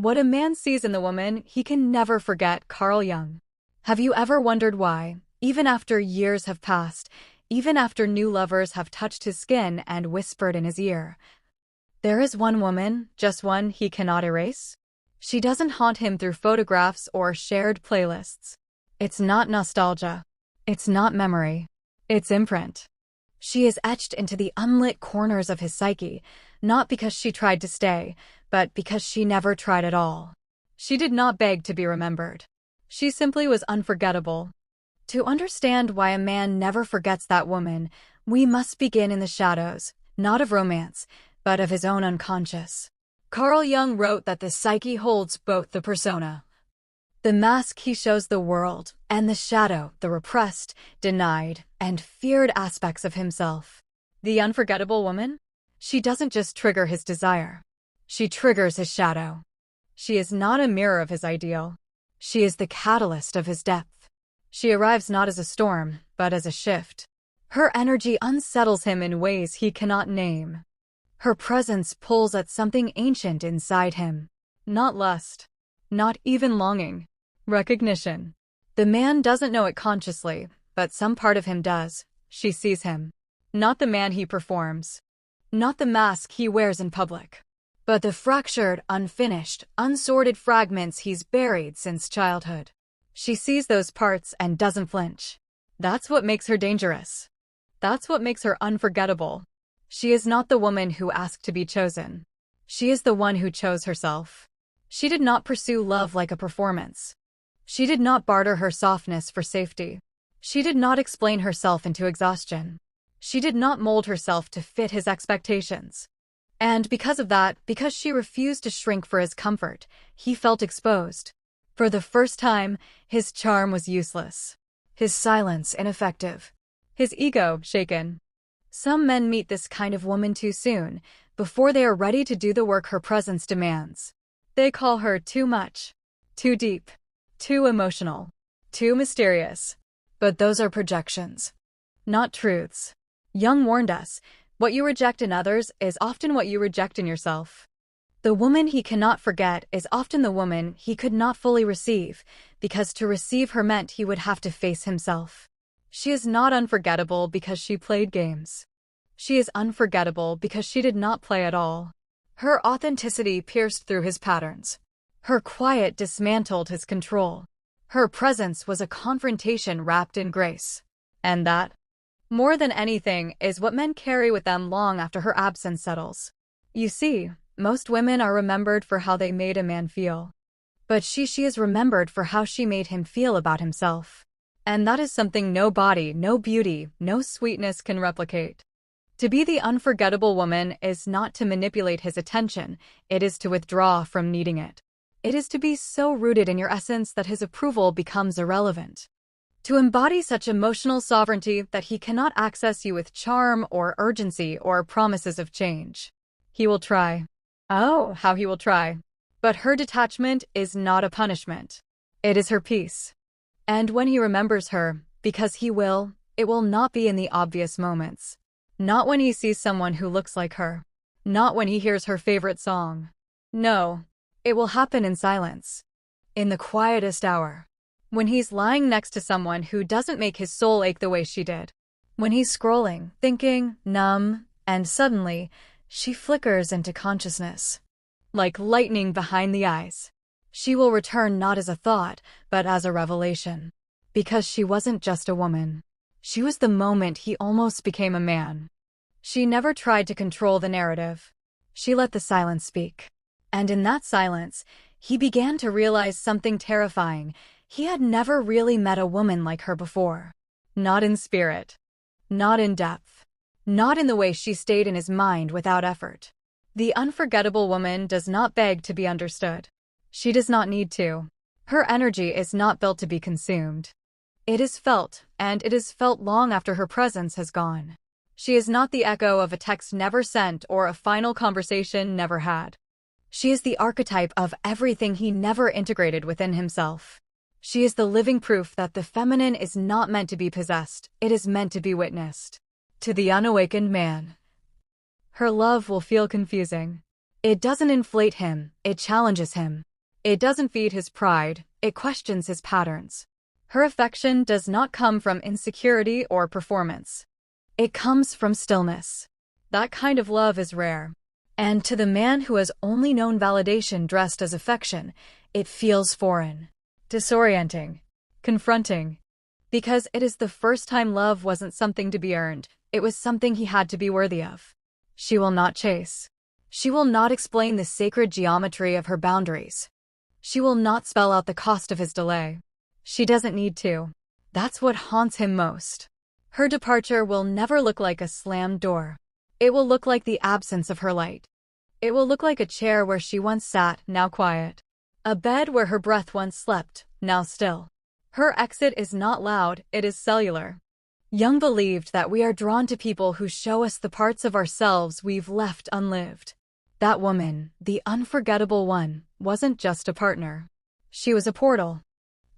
What a man sees in the woman, he can never forget. Carl Jung. Have you ever wondered why, even after years have passed, even after new lovers have touched his skin and whispered in his ear, there is one woman, just one, he cannot erase? She doesn't haunt him through photographs or shared playlists. It's not nostalgia. It's not memory. It's imprint. She is etched into the unlit corners of his psyche, not because she tried to stay, but because she never tried at all. She did not beg to be remembered. She simply was unforgettable. To understand why a man never forgets that woman, we must begin in the shadows, not of romance, but of his own unconscious. Carl Jung wrote that the psyche holds both the persona, the mask he shows the world, and the shadow, the repressed, denied, and feared aspects of himself. The unforgettable woman? She doesn't just trigger his desire. She triggers his shadow. She is not a mirror of his ideal. She is the catalyst of his depth. She arrives not as a storm, but as a shift. Her energy unsettles him in ways he cannot name. Her presence pulls at something ancient inside him. Not lust. Not even longing. Recognition. The man doesn't know it consciously, but some part of him does. She sees him. Not the man he performs. Not the mask he wears in public. But the fractured, unfinished, unsorted fragments he's buried since childhood. She sees those parts and doesn't flinch. That's what makes her dangerous. That's what makes her unforgettable. She is not the woman who asked to be chosen. She is the one who chose herself. She did not pursue love like a performance. She did not barter her softness for safety. She did not explain herself into exhaustion. She did not mold herself to fit his expectations. And because of that, because she refused to shrink for his comfort, he felt exposed. For the first time, his charm was useless. His silence ineffective. His ego shaken. Some men meet this kind of woman too soon, before they are ready to do the work her presence demands. They call her too much, too deep, too emotional, too mysterious. But those are projections, not truths. Jung warned us, what you reject in others is often what you reject in yourself. The woman he cannot forget is often the woman he could not fully receive, because to receive her meant he would have to face himself. She is not unforgettable because she played games. She is unforgettable because she did not play at all. Her authenticity pierced through his patterns. Her quiet dismantled his control. Her presence was a confrontation wrapped in grace. And that, more than anything, is what men carry with them long after her absence settles. You see, most women are remembered for how they made a man feel. But she is remembered for how she made him feel about himself. And that is something no body, no beauty, no sweetness can replicate. To be the unforgettable woman is not to manipulate his attention, it is to withdraw from needing it. It is to be so rooted in your essence that his approval becomes irrelevant. To embody such emotional sovereignty that he cannot access you with charm or urgency or promises of change. He will try. Oh, how he will try. But her detachment is not a punishment. It is her peace. And when he remembers her, because he will, it will not be in the obvious moments. Not when he sees someone who looks like her. Not when he hears her favorite song. No, it will happen in silence. In the quietest hour. When he's lying next to someone who doesn't make his soul ache the way she did. When he's scrolling, thinking, numb, and suddenly, she flickers into consciousness. Like lightning behind the eyes. She will return not as a thought, but as a revelation. Because she wasn't just a woman. She was the moment he almost became a man. She never tried to control the narrative. She let the silence speak. And in that silence, he began to realize something terrifying. He had never really met a woman like her before. Not in spirit. Not in depth. Not in the way she stayed in his mind without effort. The unforgettable woman does not beg to be understood. She does not need to. Her energy is not built to be consumed. It is felt, and it is felt long after her presence has gone. She is not the echo of a text never sent or a final conversation never had. She is the archetype of everything he never integrated within himself. She is the living proof that the feminine is not meant to be possessed, it is meant to be witnessed. To the unawakened man, her love will feel confusing. It doesn't inflate him, it challenges him. It doesn't feed his pride, it questions his patterns. Her affection does not come from insecurity or performance. It comes from stillness. That kind of love is rare. And to the man who has only known validation dressed as affection, it feels foreign, disorienting, confronting. Because it is the first time love wasn't something to be earned, it was something he had to be worthy of. She will not chase. She will not explain the sacred geometry of her boundaries. She will not spell out the cost of his delay. She doesn't need to. That's what haunts him most. Her departure will never look like a slammed door. It will look like the absence of her light. It will look like a chair where she once sat, now quiet. A bed where her breath once slept, now still. Her exit is not loud, it is cellular. Jung believed that we are drawn to people who show us the parts of ourselves we've left unlived. That woman, the unforgettable one, wasn't just a partner. She was a portal.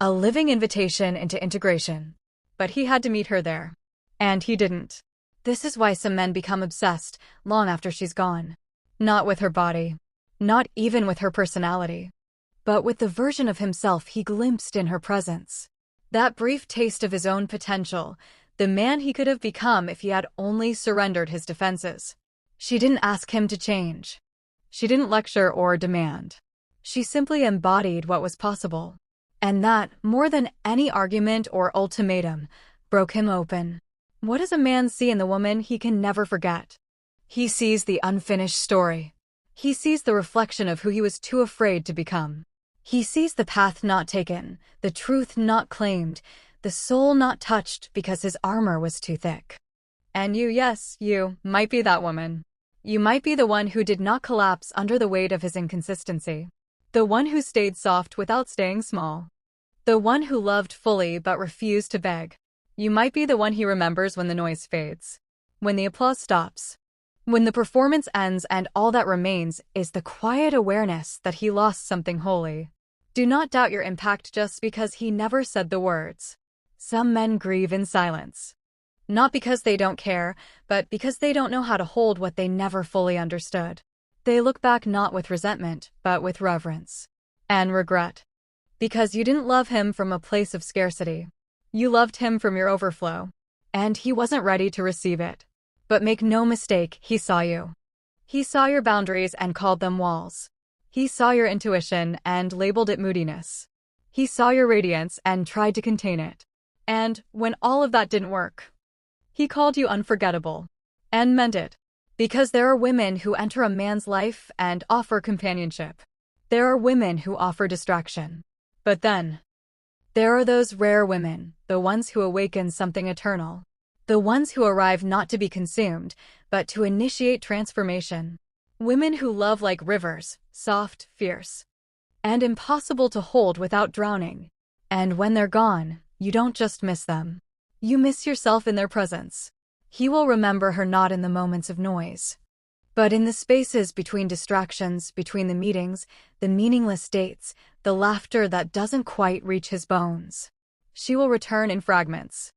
A living invitation into integration. But he had to meet her there. And he didn't. This is why some men become obsessed long after she's gone. Not with her body. Not even with her personality. But with the version of himself he glimpsed in her presence. That brief taste of his own potential, the man he could have become if he had only surrendered his defenses. She didn't ask him to change. She didn't lecture or demand. She simply embodied what was possible. And that, more than any argument or ultimatum, broke him open. What does a man see in the woman he can never forget? He sees the unfinished story. He sees the reflection of who he was too afraid to become. He sees the path not taken, the truth not claimed, the soul not touched because his armor was too thick. And you, yes, you, might be that woman. You might be the one who did not collapse under the weight of his inconsistency. The one who stayed soft without staying small. The one who loved fully but refused to beg. You might be the one he remembers when the noise fades. When the applause stops. When the performance ends and all that remains is the quiet awareness that he lost something holy. Do not doubt your impact just because he never said the words. Some men grieve in silence. Not because they don't care, but because they don't know how to hold what they never fully understood. They look back not with resentment, but with reverence. And regret. Because you didn't love him from a place of scarcity. You loved him from your overflow. And he wasn't ready to receive it. But make no mistake, he saw you. He saw your boundaries and called them walls. He saw your intuition and labeled it moodiness. He saw your radiance and tried to contain it. And when all of that didn't work, he called you unforgettable. And meant it. Because there are women who enter a man's life and offer companionship. There are women who offer distraction. But then, there are those rare women, the ones who awaken something eternal. The ones who arrive not to be consumed, but to initiate transformation. Women who love like rivers, soft, fierce, and impossible to hold without drowning. And when they're gone, you don't just miss them. You miss yourself in their presence. He will remember her not in the moments of noise, but in the spaces between distractions, between the meetings, the meaningless dates, the laughter that doesn't quite reach his bones. She will return in fragments.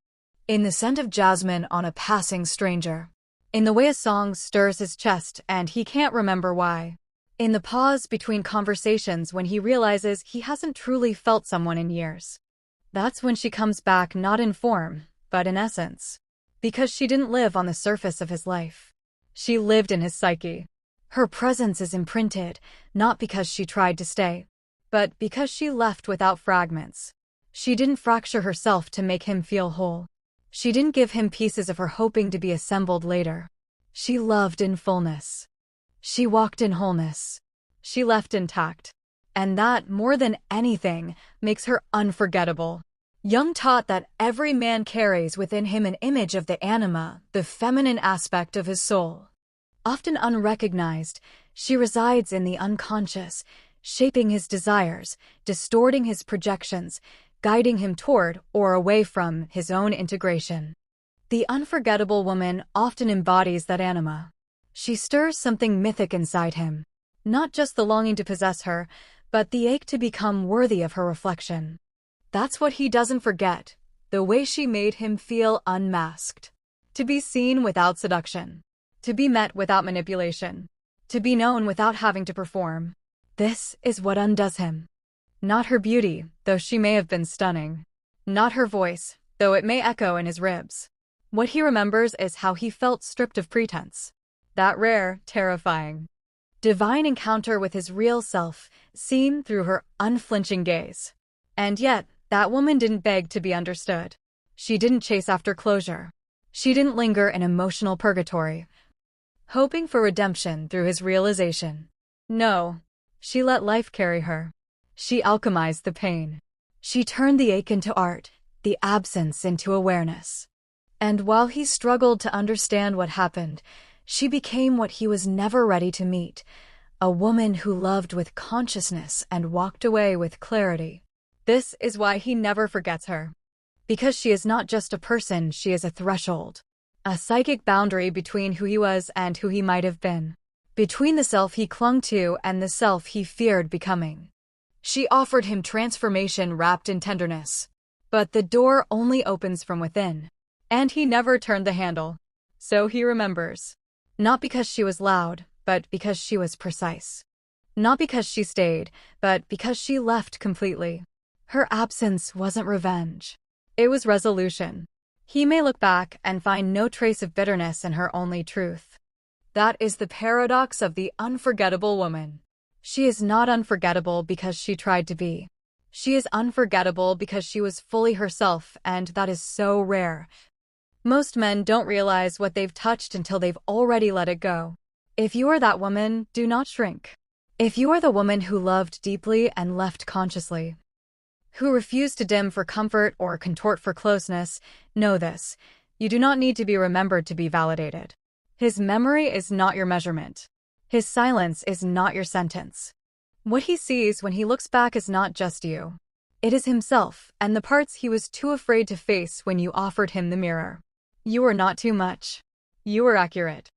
In the scent of jasmine on a passing stranger. In the way a song stirs his chest and he can't remember why. In the pause between conversations when he realizes he hasn't truly felt someone in years. That's when she comes back not in form, but in essence. Because she didn't live on the surface of his life. She lived in his psyche. Her presence is imprinted, not because she tried to stay, but because she left without fragments. She didn't fracture herself to make him feel whole. She didn't give him pieces of her hoping to be assembled later. She loved in fullness. She walked in wholeness. She left intact. And that, more than anything, makes her unforgettable. Jung taught that every man carries within him an image of the anima, the feminine aspect of his soul. Often unrecognized, she resides in the unconscious, shaping his desires, distorting his projections, guiding him toward or away from his own integration. The unforgettable woman often embodies that anima. She stirs something mythic inside him, not just the longing to possess her, but the ache to become worthy of her reflection. That's what he doesn't forget, the way she made him feel unmasked. To be seen without seduction. To be met without manipulation. To be known without having to perform. This is what undoes him. Not her beauty, though she may have been stunning. Not her voice, though it may echo in his ribs. What he remembers is how he felt stripped of pretense. That rare, terrifying, divine encounter with his real self, seen through her unflinching gaze. And yet, that woman didn't beg to be understood. She didn't chase after closure. She didn't linger in emotional purgatory, hoping for redemption through his realization. No, she let life carry her. She alchemized the pain. She turned the ache into art, the absence into awareness. And while he struggled to understand what happened, she became what he was never ready to meet, a woman who loved with consciousness and walked away with clarity. This is why he never forgets her. Because she is not just a person, she is a threshold. A psychic boundary between who he was and who he might have been. Between the self he clung to and the self he feared becoming. She offered him transformation wrapped in tenderness. But the door only opens from within. And he never turned the handle. So he remembers. Not because she was loud, but because she was precise. Not because she stayed, but because she left completely. Her absence wasn't revenge. It was resolution. He may look back and find no trace of bitterness in her only truth. That is the paradox of the unforgettable woman. She is not unforgettable because she tried to be. She is unforgettable because she was fully herself, and that is so rare. Most men don't realize what they've touched until they've already let it go. If you are that woman, do not shrink. If you are the woman who loved deeply and left consciously, who refused to dim for comfort or contort for closeness, know this: you do not need to be remembered to be validated. His memory is not your measurement. His silence is not your sentence. What he sees when he looks back is not just you. It is himself and the parts he was too afraid to face when you offered him the mirror. You were not too much. You were accurate.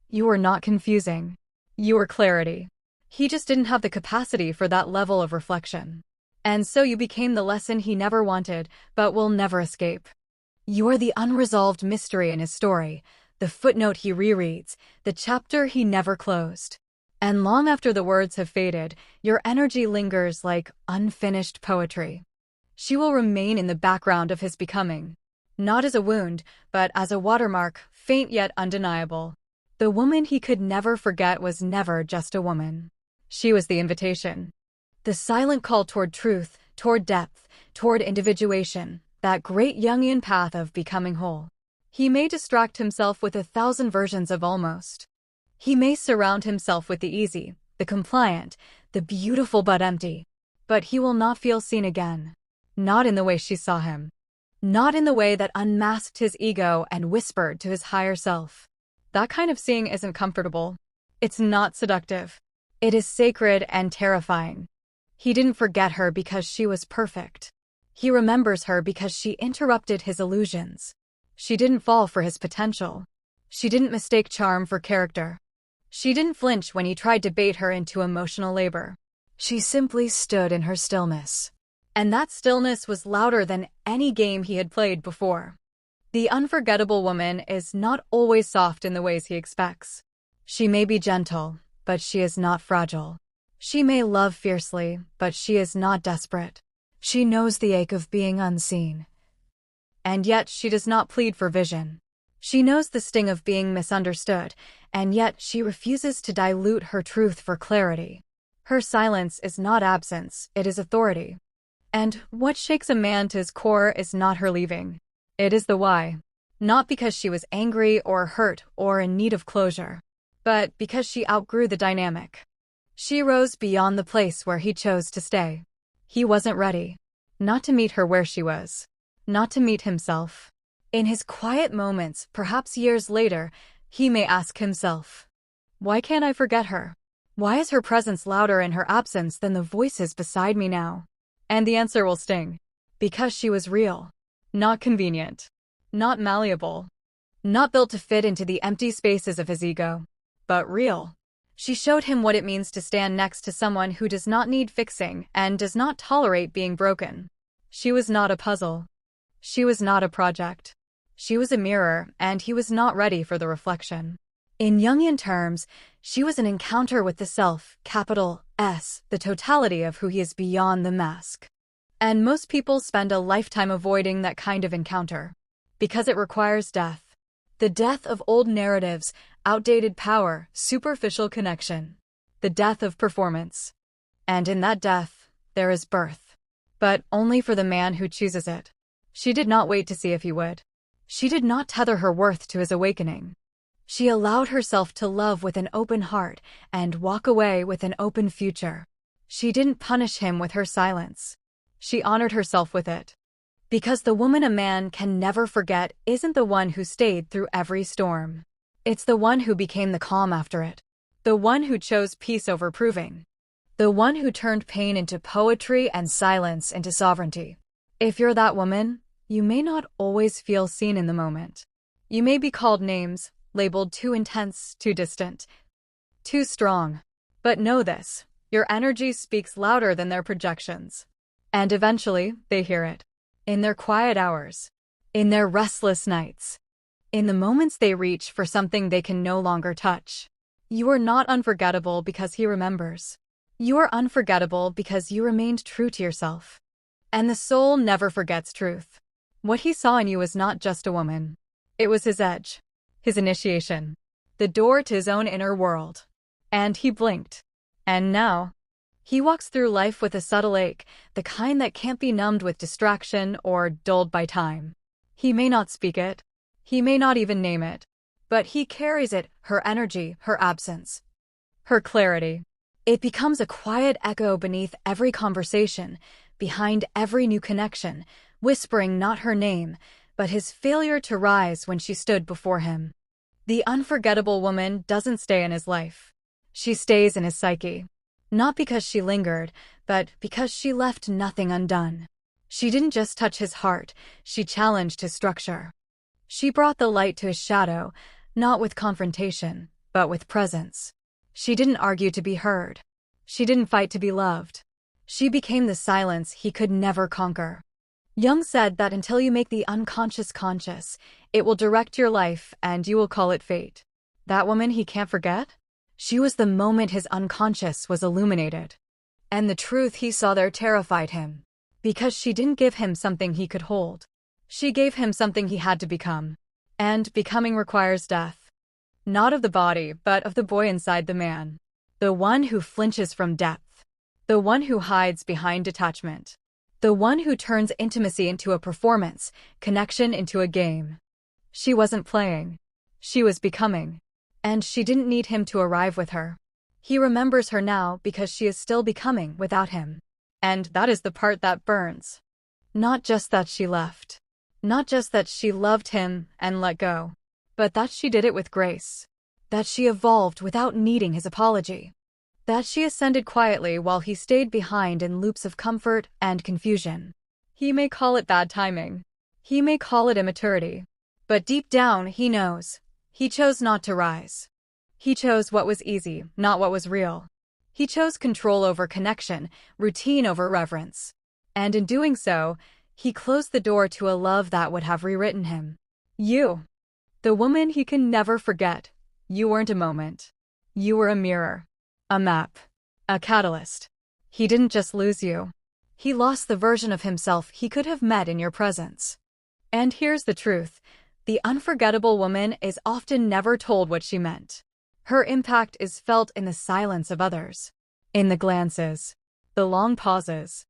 You were not confusing. You were clarity. He just didn't have the capacity for that level of reflection. And so you became the lesson he never wanted, but will never escape. You are the unresolved mystery in his story, the footnote he rereads, the chapter he never closed. And long after the words have faded, your energy lingers like unfinished poetry. She will remain in the background of his becoming, not as a wound, but as a watermark, faint yet undeniable. The woman he could never forget was never just a woman. She was the invitation. The silent call toward truth, toward depth, toward individuation, that great Jungian path of becoming whole. He may distract himself with 1,000 versions of almost. He may surround himself with the easy, the compliant, the beautiful but empty. But he will not feel seen again. Not in the way she saw him. Not in the way that unmasked his ego and whispered to his higher self. That kind of seeing isn't comfortable. It's not seductive. It is sacred and terrifying. He didn't forget her because she was perfect. He remembers her because she interrupted his illusions. She didn't fall for his potential. She didn't mistake charm for character. She didn't flinch when he tried to bait her into emotional labor. She simply stood in her stillness. And that stillness was louder than any game he had played before. The unforgettable woman is not always soft in the ways he expects. She may be gentle, but she is not fragile. She may love fiercely, but she is not desperate. She knows the ache of being unseen. And yet she does not plead for vision. She knows the sting of being misunderstood, and yet she refuses to dilute her truth for clarity. Her silence is not absence, it is authority. And what shakes a man to his core is not her leaving. It is the why. Not because she was angry or hurt or in need of closure, but because she outgrew the dynamic. She rose beyond the place where he chose to stay. He wasn't ready. Not to meet her where she was. Not to meet himself. In his quiet moments, perhaps years later, he may ask himself, why can't I forget her? Why is her presence louder in her absence than the voices beside me now? And the answer will sting. Because she was real. Not convenient. Not malleable. Not built to fit into the empty spaces of his ego. But real. She showed him what it means to stand next to someone who does not need fixing and does not tolerate being broken. She was not a puzzle. She was not a project. She was a mirror, and he was not ready for the reflection. In Jungian terms, she was an encounter with the self, capital S, the totality of who he is beyond the mask. And most people spend a lifetime avoiding that kind of encounter, because it requires death. The death of old narratives, outdated power, superficial connection. The death of performance. And in that death, there is birth. But only for the man who chooses it. She did not wait to see if he would. She did not tether her worth to his awakening. She allowed herself to love with an open heart and walk away with an open future. She didn't punish him with her silence. She honored herself with it. Because the woman a man can never forget isn't the one who stayed through every storm. It's the one who became the calm after it. The one who chose peace over proving. The one who turned pain into poetry and silence into sovereignty. If you're that woman, you may not always feel seen in the moment. You may be called names, labeled too intense, too distant, too strong. But know this, your energy speaks louder than their projections. And eventually, they hear it. In their quiet hours. In their restless nights. In the moments they reach for something they can no longer touch. You are not unforgettable because he remembers. You are unforgettable because you remained true to yourself. And the soul never forgets truth. What he saw in you was not just a woman. It was his edge. His initiation. The door to his own inner world. And he blinked. And now, he walks through life with a subtle ache, the kind that can't be numbed with distraction or dulled by time. He may not speak it. He may not even name it. But he carries it, her energy, her absence. Her clarity. It becomes a quiet echo beneath every conversation, behind every new connection, whispering not her name, but his failure to rise when she stood before him. The unforgettable woman doesn't stay in his life. She stays in his psyche. Not because she lingered, but because she left nothing undone. She didn't just touch his heart, she challenged his structure. She brought the light to his shadow, not with confrontation, but with presence. She didn't argue to be heard. She didn't fight to be loved. She became the silence he could never conquer. Jung said that until you make the unconscious conscious, it will direct your life and you will call it fate. That woman he can't forget? She was the moment his unconscious was illuminated. And the truth he saw there terrified him. Because she didn't give him something he could hold. She gave him something he had to become. And becoming requires death. Not of the body, but of the boy inside the man. The one who flinches from depth. The one who hides behind detachment. The one who turns intimacy into a performance, connection into a game. She wasn't playing. She was becoming. And she didn't need him to arrive with her. He remembers her now because she is still becoming without him. And that is the part that burns. Not just that she left. Not just that she loved him and let go. But that she did it with grace. That she evolved without needing his apology. That she ascended quietly while he stayed behind in loops of comfort and confusion. He may call it bad timing. He may call it immaturity. But deep down, he knows. He chose not to rise. He chose what was easy, not what was real. He chose control over connection, routine over reverence. And in doing so, he closed the door to a love that would have rewritten him. You. The woman he can never forget. You weren't a moment. You were a mirror. A map. A catalyst. He didn't just lose you. He lost the version of himself he could have met in your presence. And here's the truth. The unforgettable woman is often never told what she meant. Her impact is felt in the silence of others. In the glances. The long pauses.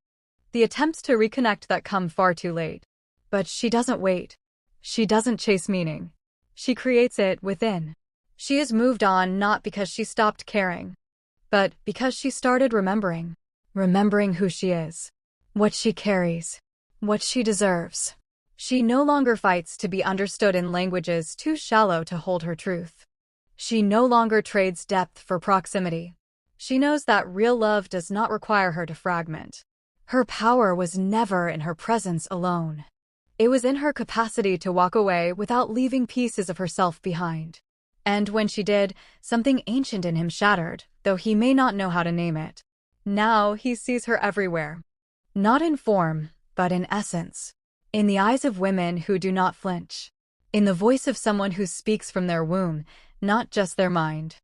The attempts to reconnect that come far too late. But she doesn't wait. She doesn't chase meaning. She creates it within. She has moved on not because she stopped caring, but because she started remembering. Remembering who she is. What she carries. What she deserves. She no longer fights to be understood in languages too shallow to hold her truth. She no longer trades depth for proximity. She knows that real love does not require her to fragment. Her power was never in her presence alone. It was in her capacity to walk away without leaving pieces of herself behind. And when she did, something ancient in him shattered, though he may not know how to name it. Now he sees her everywhere. Not in form, but in essence. In the eyes of women who do not flinch. In the voice of someone who speaks from their womb, not just their mind.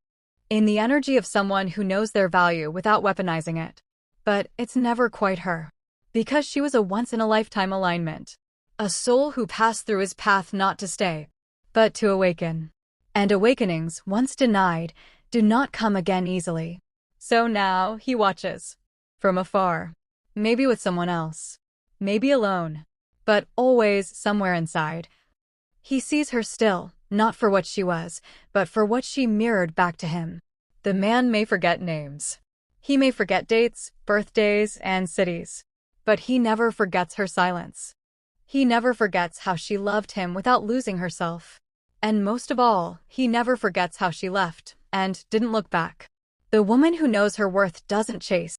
In the energy of someone who knows their value without weaponizing it. But it's never quite her. Because she was a once-in-a-lifetime alignment. A soul who passed through his path not to stay, but to awaken. And awakenings, once denied, do not come again easily. So now he watches. From afar. Maybe with someone else. Maybe alone. But always somewhere inside. He sees her still, not for what she was, but for what she mirrored back to him. The man may forget names. He may forget dates, birthdays, and cities. But he never forgets her silence. He never forgets how she loved him without losing herself. And most of all, he never forgets how she left, and didn't look back. The woman who knows her worth doesn't chase.